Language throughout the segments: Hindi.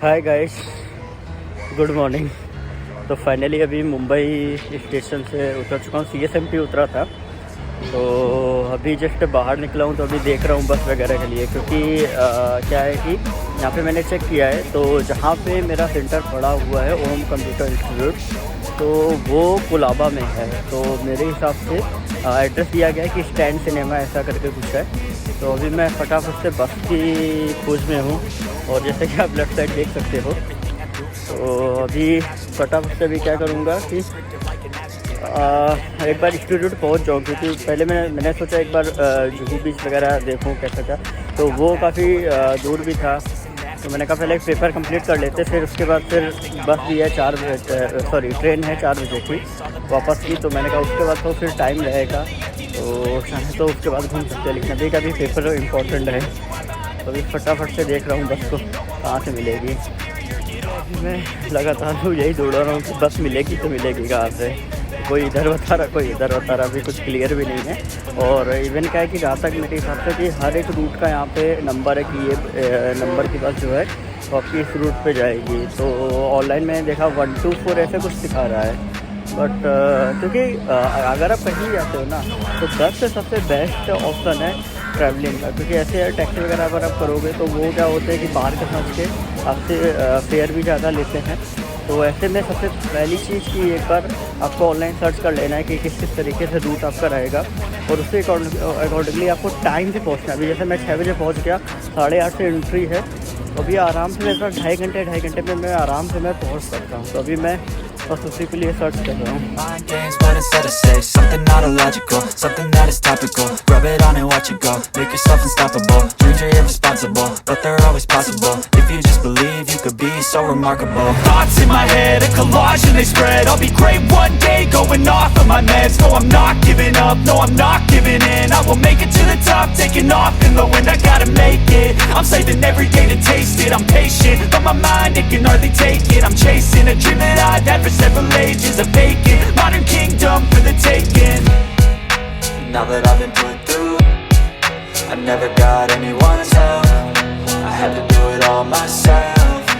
Hi guys, good morning. तो फाइनली अभी मुंबई स्टेशन से उतर चुका हूँ। CSMT उतरा था, तो अभी जस्ट बाहर निकला हूँ। तो अभी देख रहा हूँ बस वगैरह के लिए, क्योंकि क्या है कि यहाँ पे मैंने चेक किया है तो जहाँ पे मेरा सेंटर पड़ा हुआ है ओम कंप्यूटर इंस्टीट्यूट, तो वो कोलाबा में है। तो मेरे हिसाब से एड्रेस दिया गया है कि स्टैंड सिनेमा ऐसा करके कुछ है। तो अभी मैं फटाफट से बस की खोज में हूँ, और जैसे कि आप लेफ्ट साइड देख सकते हो, तो अभी फटाफट से अभी क्या करूँगा कि एक बार इंस्टीट्यूट पहुँच जाऊँ, क्योंकि पहले मैंने सोचा एक बार जुहू बीच वगैरह देखूँ कैसा क्या। तो वो काफ़ी दूर भी था, तो मैंने कहा पहले एक पेपर कंप्लीट कर लेते, फिर उसके बाद फिर बस भी है 4 बजे, ट्रेन है 4 बजे की वापस की। तो मैंने कहा उसके बाद तो फिर टाइम रहेगा, तो चाहे तो उसके बाद घूम सकते हैं, लेकिन अभी का भी पेपर इम्पोर्टेंट है। तो अभी फटाफट से देख रहा हूँ बस को कहाँ से मिलेगी। मैं लगातार यही दौड़ रहा हूँ कि बस मिलेगी तो मिलेगी कहाँ से। कोई इधर बता रहा, कोई इधर बता रहा, अभी कुछ क्लियर भी नहीं है। और इवन क्या है कि जहाँ तक मेरे हिसाब से कि हर एक रूट का यहाँ पे नंबर है कि ये नंबर की बस जो है तो आपकी इस रूट पे जाएगी। तो ऑनलाइन मैंने देखा 1 to 4 ऐसे कुछ दिखा रहा है। बट क्योंकि अगर आप कहीं जाते हो ना, तो बस से सबसे बेस्ट ऑप्शन है ट्रैवलिंग का, क्योंकि ऐसे टैक्सी वगैरह अगर आप करोगे तो वो क्या होता है कि बाहर के समझ के आपसे फेयर भी ज़्यादा लेते हैं। तो ऐसे में सबसे पहली चीज़ कि एक बार आपको ऑनलाइन सर्च कर लेना है कि किस किस तरीके से रूट आपका रहेगा, और उसके अकॉर्डिंगली आपको टाइम से पहुंचना है। अभी जैसे मैं 6 बजे पहुंच गया, 8:30 से एंट्री है, तो अभी आराम से मेरे पास 2.5 घंटे में मैं आराम से पहुंच सकता हूं। तो अभी मैं बस उसी के लिए सर्च कर रहा हूँ। Mind games, but instead of say something not illogical, something that is topical. Rub it on and watch it go. Make yourself unstoppable. Dreams are irresponsible, but they're always possible. If you just believe, you could be so remarkable. Thoughts in my head, a collage and they spread. I'll be great one day, going off of my meds. No, I'm not giving up, no, I'm not giving in. I will make it to the top, taking off in the wind. I gotta make it, I'm saving every day to taste it. I'm patient, but my mind, it can hardly take it. I'm chasing a dream that I've had for several ages, a vacant modern kingdom for the taking. Now that I've been put through, I never got anyone's help. I had to do it all myself.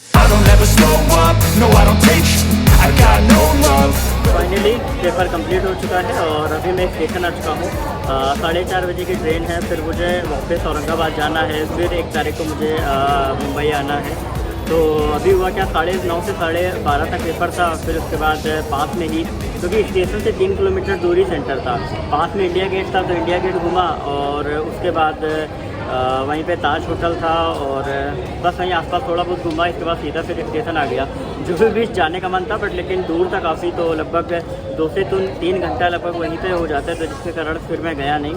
I don't ever slow up, no I don't take sh- I got no love. Finally paper complete हो चुका है, और अभी मैं स्टेशन आ चुका हूँ। 4:30 बजे की ट्रेन है, फिर मुझे वापस औरंगाबाद जाना है, फिर 1 तारीख को मुझे मुंबई आना है। तो अभी हुआ क्या, 9:30 से 12:30 तक पेपर था। फिर उसके बाद पास में ही, क्योंकि स्टेशन से 3 किलोमीटर दूरी सेंटर था, पास में इंडिया गेट था, तो इंडिया गेट घूमा, और उसके बाद वहीं पे ताज होटल था, और बस वहीं आसपास थोड़ा बहुत घूमा। इसके बाद सीधा फिर स्टेशन आ गया। जुहू बीच जाने का मन था, बट लेकिन दूर था काफ़ी, तो लगभग 2 से 3 घंटा लगभग वहीं पे हो जाता है, तो जिसके कारण फिर मैं गया नहीं।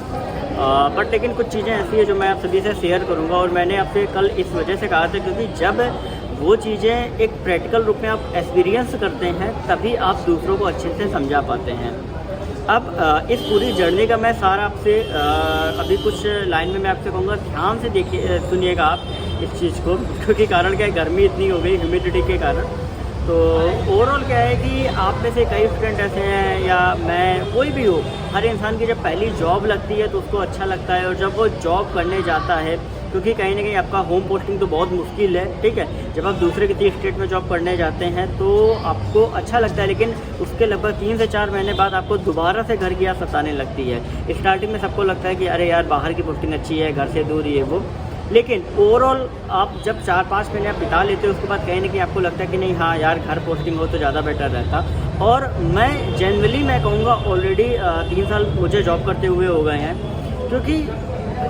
बट लेकिन कुछ चीज़ें ऐसी है जो मैं आप सभी से शेयर करूँगा, और मैंने आपसे कल इस वजह से कहा था, क्योंकि जब वो चीज़ें एक प्रैक्टिकल रूप में आप एक्सपीरियंस करते हैं, तभी आप दूसरों को अच्छे से समझा पाते हैं। अब इस पूरी जर्नी का मैं सारा आपसे अभी कुछ लाइन में मैं आपसे कहूँगा, ध्यान से देखिए, सुनिएगा आप इस चीज़ को, क्योंकि कारण क्या है, गर्मी इतनी हो गई ह्यूमिडिटी के कारण। तो ओवरऑल क्या है कि आप में से कई स्टूडेंट ऐसे हैं, या मैं, कोई भी हो, हर इंसान की जब पहली जॉब लगती है तो उसको अच्छा लगता है, और जब वो जॉब करने जाता है, क्योंकि कहीं ना कहीं आपका होम पोस्टिंग तो बहुत मुश्किल है, ठीक है। जब आप दूसरे किसी स्टेट में जॉब करने जाते हैं तो आपको अच्छा लगता है, लेकिन उसके लगभग 3 से 4 महीने बाद आपको दोबारा से घर की याद सताने लगती है। स्टार्टिंग में सबको लगता है कि अरे यार बाहर की पोस्टिंग अच्छी है, घर से दूर ही है वो, लेकिन ओवरऑल आप जब 4-5 महीने आप बिता लेते हो, उसके बाद कहीं ना कहीं आपको लगता है कि नहीं, हाँ यार घर पोस्टिंग हो तो ज़्यादा बेटर रहता। और मैं जनरली मैं कहूँगा ऑलरेडी 3 साल मुझे जॉब करते हुए हो गए हैं, क्योंकि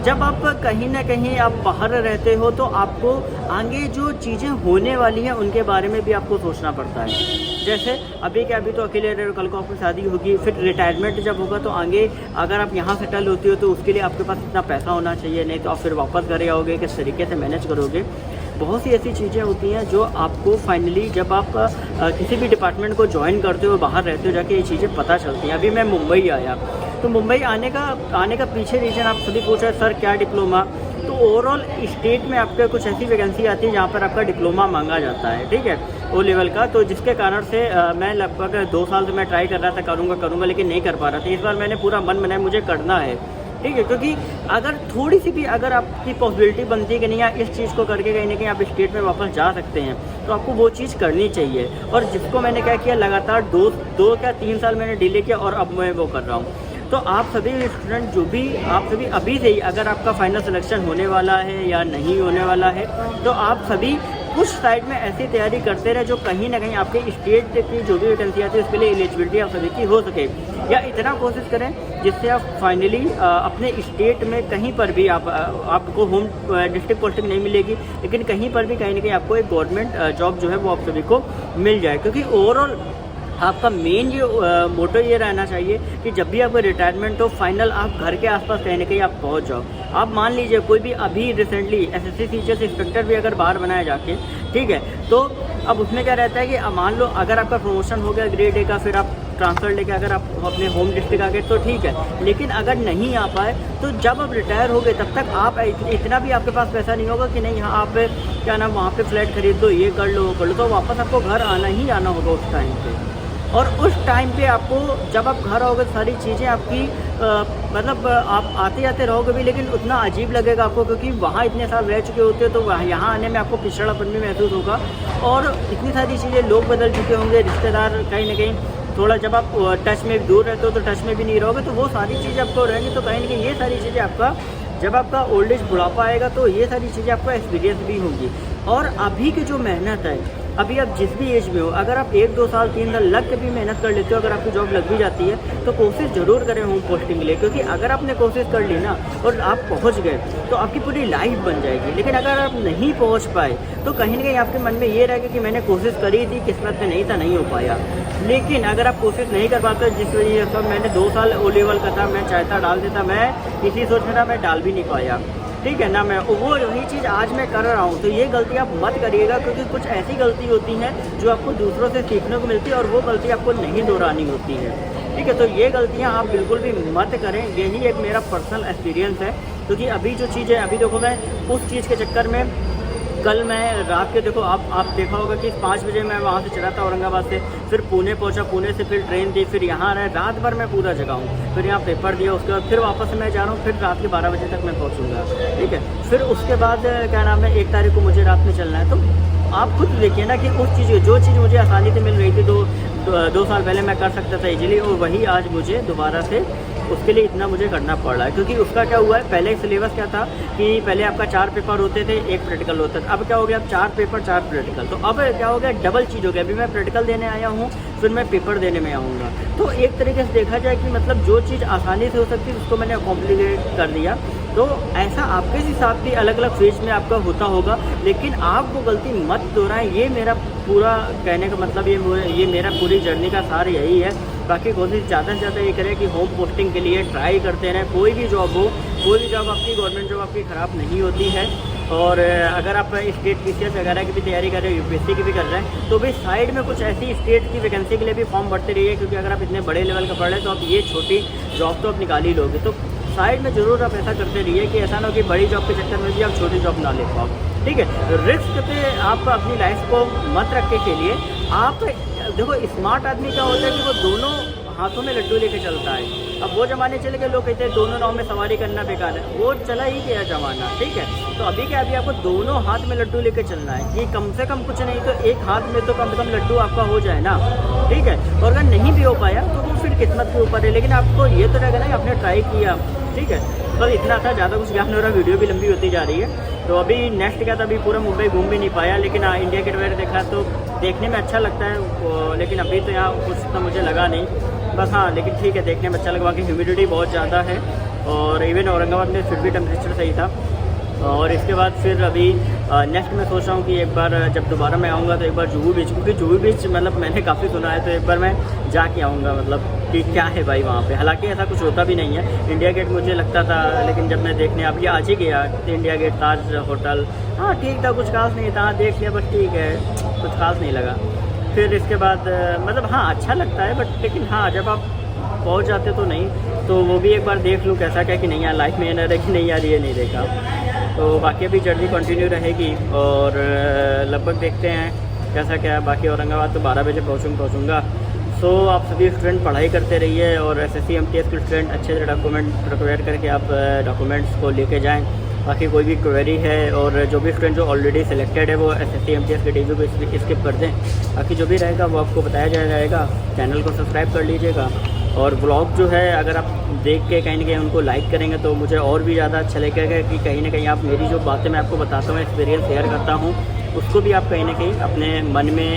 जब आप कहीं ना कहीं आप बाहर रहते हो तो आपको आगे जो चीज़ें होने वाली हैं उनके बारे में भी आपको सोचना पड़ता है। जैसे अभी तो अकेले रहे हो, कल को आपकी शादी होगी, फिर रिटायरमेंट जब होगा तो आगे अगर आप यहाँ सेटल होती हो तो उसके लिए आपके पास इतना पैसा होना चाहिए, नहीं तो आप फिर वापस घर आओगे, किस तरीके से मैनेज करोगे। बहुत सी ऐसी चीज़ें होती हैं जो आपको फाइनली जब आप किसी भी डिपार्टमेंट को ज्वाइन करते हो, बाहर रहते हो, जाके ये चीज़ें पता चलती हैं। अभी मैं मुंबई आया, तो मुंबई आने का पीछे रीज़न आप सभी पूछ रहे हैं सर क्या डिप्लोमा। तो ओवरऑल स्टेट में आपका कुछ ऐसी वैकेंसी आती है जहाँ पर आपका डिप्लोमा मांगा जाता है, ठीक है, ओ लेवल का। तो जिसके कारण से मैं लगभग 2 साल से मैं ट्राई कर रहा था, करूँगा, लेकिन नहीं कर पा रहा था। इस बार मैंने पूरा मन बनाया मुझे करना है, ठीक है, क्योंकि अगर थोड़ी सी भी अगर आपकी पॉसिबिलिटी बनती है कि नहीं यार इस चीज़ को करके कहीं ना कहीं आप स्टेट में वापस जा सकते हैं, तो आपको वो चीज़ करनी चाहिए। और जिसको मैंने क्या किया, लगातार दो या 3 साल मैंने डिले किया और अब मैं वो कर रहा हूँ। तो आप सभी स्टूडेंट जो भी आप सभी अभी से ही अगर आपका फाइनल सिलेक्शन होने वाला है या नहीं होने वाला है, तो आप सभी कुछ साइड में ऐसी तैयारी करते रहे जो कहीं ना कहीं आपके स्टेट की जो भी वैकेंसी आती है उसके लिए एलिजिबिलिटी आप सभी की हो सके, या इतना कोशिश करें जिससे आप फाइनली अपने स्टेट में कहीं पर भी आपको होम डिस्ट्रिक्ट पोस्टिंग नहीं मिलेगी, लेकिन कहीं पर भी कहीं ना कहीं आपको एक गवर्नमेंट जॉब जो है वो आप सभी को मिल जाए। क्योंकि ओवरऑल आपका मेन ये मोटो ये रहना चाहिए कि जब भी आपका रिटायरमेंट हो, फाइनल आप घर के आसपास कहीं ना कहीं आप पहुंच जाओ। आप मान लीजिए कोई भी अभी रिसेंटली एसएससी टीचर्स इंस्पेक्टर भी अगर बाहर बनाया जाके, ठीक है, तो अब उसमें क्या रहता है कि मान लो अगर आपका प्रमोशन हो गया ग्रेड ए का, फिर आप ट्रांसफ़र लेके अगर आप अपने होम डिस्ट्रिक्ट आ गए तो ठीक है, लेकिन अगर नहीं आ पाए तो जब आप रिटायर हो गए तब तक आप इतना भी आपके पास पैसा नहीं होगा कि नहीं हाँ आप क्या नाम वहाँ पे फ्लैट खरीद लो, ये कर लो वो कर लो, तो वापस आपको घर आना ही आना होगा उस टाइम पे। और उस टाइम पे आपको जब आप घर आओगे सारी चीज़ें आपकी मतलब आप आते जाते रहोगे भी, लेकिन उतना अजीब लगेगा आपको, क्योंकि वहाँ इतने साल रह चुके होते हो, तो वहाँ यहाँ आने में आपको पिछड़ापन भी महसूस होगा। और इतनी सारी चीज़ें, लोग बदल चुके होंगे, रिश्तेदार कहीं ना कहीं थोड़ा, जब आप टच में दूर रहते हो तो टच में भी नहीं रहोगे, तो वो सारी चीज़ें आपको रहेंगी। तो कहीं ना कहीं ये सारी चीज़ें आपका जब आपका ओल्ड एज बुढ़ापा आएगा तो ये सारी चीज़ें आपका एक्सपीरियंस भी होंगी। और अभी की जो मेहनत है, अभी आप जिस भी एज में हो, अगर आप 1-2 साल 3 साल लग के भी मेहनत कर लेते हो, अगर आपकी जॉब लग भी जाती है तो कोशिश ज़रूर करें होम पोस्टिंग के लिए। क्योंकि अगर आपने कोशिश कर ली ना और आप पहुंच गए तो आपकी पूरी लाइफ बन जाएगी। लेकिन अगर आप नहीं पहुंच पाए तो कहीं ना कहीं आपके मन में ये रहेगा कि मैंने कोशिश करी थी, किस्मत में नहीं था, नहीं हो पाया। लेकिन अगर आप कोशिश नहीं कर पाते, जिस वजह से मैंने 2 साल ओ लेवल का था, मैं चाहता डाल देता, मैं इसी सोच में था, मैं डाल भी नहीं पाया, ठीक है ना। मैं वो वही चीज़ आज मैं कर रहा हूँ। तो ये गलती आप मत करिएगा, क्योंकि कुछ ऐसी गलती होती हैं जो आपको दूसरों से सीखने को मिलती है और वो गलती आपको नहीं दोहरानी होती है, ठीक है। तो ये गलतियाँ आप बिल्कुल भी मत करें, यही एक मेरा पर्सनल एक्सपीरियंस है। क्योंकि अभी जो चीज़ है, अभी देखो मैं उस चीज़ के चक्कर में कल मैं रात के देखो आप देखा होगा कि 5 बजे मैं वहाँ से चला था औरंगाबाद से, फिर पुणे पहुँचा, पुणे से फिर ट्रेन दी, फिर यहाँ रहे, रात भर मैं पूरा जगह हूँ, फिर यहाँ पेपर दिया, उसके बाद फिर वापस मैं जा रहा हूँ, फिर रात के 12 बजे तक मैं पहुँचूँगा, ठीक है। फिर उसके बाद क्या नाम है 1 तारीख को मुझे रात में चलना है। तो आप खुद देखिए ना कि उस चीज़ जो चीज़ मुझे आसानी से मिल रही थी 2 साल पहले मैं कर सकता था इजीली, और वही आज मुझे दोबारा से उसके लिए इतना मुझे करना पड़ रहा है। क्योंकि उसका क्या हुआ है, पहले सिलेबस क्या था कि पहले आपका 4 पेपर होते थे, 1 प्रैक्टिकल होता था। अब क्या हो गया, अब 4 पेपर 4 प्रैक्टिकल। तो अब क्या हो गया, डबल चीज़ हो गया। अभी मैं प्रैक्टिकल देने आया हूँ, फिर मैं पेपर देने में आऊँगा। तो एक तरीके से देखा जाए कि मतलब जो चीज़ आसानी से हो सकती है उसको मैंने कॉम्प्लिकेट कर दिया। तो ऐसा आपके हिसाब से अलग अलग फेज में आपका होता होगा, लेकिन आप वो गलती मत दोहराएं। ये मेरा पूरा कहने का मतलब ये मेरा पूरी जर्नी का सार यही है। बाकी कोशिश ज़्यादा से ज़्यादा ये करें कि होम पोस्टिंग के लिए ट्राई करते रहें। कोई भी जॉब हो, कोई भी जॉब आपकी गवर्नमेंट जॉब आपकी ख़राब नहीं होती है। और अगर आप स्टेट पीसीएस वगैरह की भी तैयारी कर रहे हो, यूपीएससी की भी कर रहे हैं, तो भी साइड में कुछ ऐसी स्टेट की वैकेंसी के लिए भी फॉर्म भरते रहिए। क्योंकि अगर आप इतने बड़े लेवल का पढ़ रहे हैं तो आप ये छोटी जॉब तो आप निकाल ही लोगे। तो साइड में ज़रूर आप ऐसा करते रहिए कि ऐसा ना हो कि बड़ी जॉब के चक्कर में भी आप छोटी जॉब ना ले पाओ, ठीक है। रिस्क पे आप अपनी लाइफ को मत रखने के लिए आप देखो, स्मार्ट आदमी क्या होता है कि वो दोनों हाथों में लड्डू लेके चलता है। अब वो ज़माने चले गए, लोग कहते हैं दोनों नाव में सवारी करना बेकार है, वो चला ही गया ज़माना, ठीक है। तो अभी क्या, अभी आपको दोनों हाथ में लड्डू लेके चलना है कि कम से कम कुछ नहीं तो एक हाथ में तो कम से कम लड्डू आपका हो जाए ना, ठीक है। और अगर नहीं भी हो पाया तो वो फिर किस्मत के ऊपर है, लेकिन आपको ये तो रहेगा ना आपने ट्राई किया, ठीक है। बस इतना था, ज़्यादा कुछ ज्ञान हो रहा, वीडियो भी लंबी होती जा रही है। तो अभी नेक्स्ट क्या था, अभी पूरा मुंबई घूम भी नहीं पाया, लेकिन इंडिया गेट वगैरह देखा तो देखने में अच्छा लगता है। लेकिन अभी तो यहाँ कुछ तो मुझे लगा नहीं, बस हाँ, लेकिन ठीक है, देखने में अच्छा लगा। कि ह्यूमिडिटी बहुत ज़्यादा है, और इवन औरंगाबाद में फिर भी टेम्परेचर सही था। और इसके बाद फिर अभी नेक्स्ट मैं सोच रहा हूँ कि एक बार जब दोबारा मैं आऊँगा तो एक बार जुहू बीच, क्योंकि जुहू बीच मतलब मैंने काफ़ी सुना है, तो एक बार मैं जाके आऊँगा, मतलब कि क्या है भाई वहाँ पे। हालांकि ऐसा कुछ होता भी नहीं है। इंडिया गेट मुझे लगता था, लेकिन जब मैं देखने अभी आज ही गया, इंडिया गेट, ताज होटल, हाँ ठीक था, कुछ खास नहीं था, देख लिया बस, ठीक है, कुछ खास नहीं लगा। फिर इसके बाद मतलब हाँ अच्छा लगता है, बट लेकिन हाँ जब आप पहुँच जाते तो नहीं, तो वो भी एक बार देख लूँ कैसा क्या, कि नहीं यार लाइफ में यार है कि नहीं यार ये नहीं देखा। तो बाकी अभी जर्नी कंटिन्यू रहेगी, और लगभग देखते हैं कैसा क्या है। बाकी औरंगाबाद तो 12 बजे पहुँचूँगा, सो आप सभी स्टूडेंट पढ़ाई करते रहिए और SSC MTS के स्टूडेंट अच्छे से डॉक्यूमेंट प्रिपेयर करके आप डॉक्यूमेंट्स को लेके जाएं। बाकी कोई भी क्वेरी है और जो भी स्टूडेंट जो ऑलरेडी सिलेक्टेड है वो SSC MTS के DU को स्किप कर दें। बाकी जो भी रहेगा वो आपको बताया जाएगा। चैनल को सब्सक्राइब कर लीजिएगा और ब्लॉग जो है अगर आप देख के कहीं ना कहीं उनको लाइक करेंगे तो मुझे और भी ज़्यादा अच्छा लगेगा कि कहीं ना कहीं आप मेरी जो बातें मैं आपको बताता हूँ, एक्सपीरियंस शेयर करता हूँ, उसको भी आप कहीं ना कहीं अपने मन में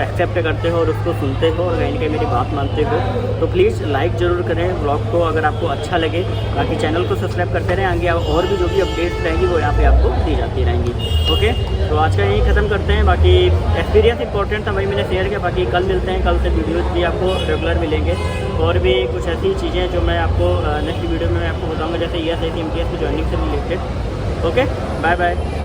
एक्सेप्ट करते हो और उसको सुनते हो और कहीं ना कहीं मेरी बात मानते हो। तो प्लीज़ लाइक ज़रूर करें ब्लॉग को अगर आपको अच्छा लगे। बाकी चैनल को सब्सक्राइब करते रहें, आगे और भी जो भी अपडेट्स रहेंगी वो यहाँ पे आपको दी जाती रहेंगी। ओके, तो आज का यही ख़त्म करते हैं। बाकी एक्सपीरियंस इंपॉर्टेंट था, वही मैंने शेयर किया। बाकी कल मिलते हैं, कल से वीडियोज़ भी आपको रेगुलर मिलेंगे और भी कुछ ऐसी चीज़ें जो मैं आपको नेक्स्ट वीडियो में मैं आपको बताऊँगा, जैसे SSC MTS की ज्वाइनिंग से रिलेटेड। Okay, bye bye.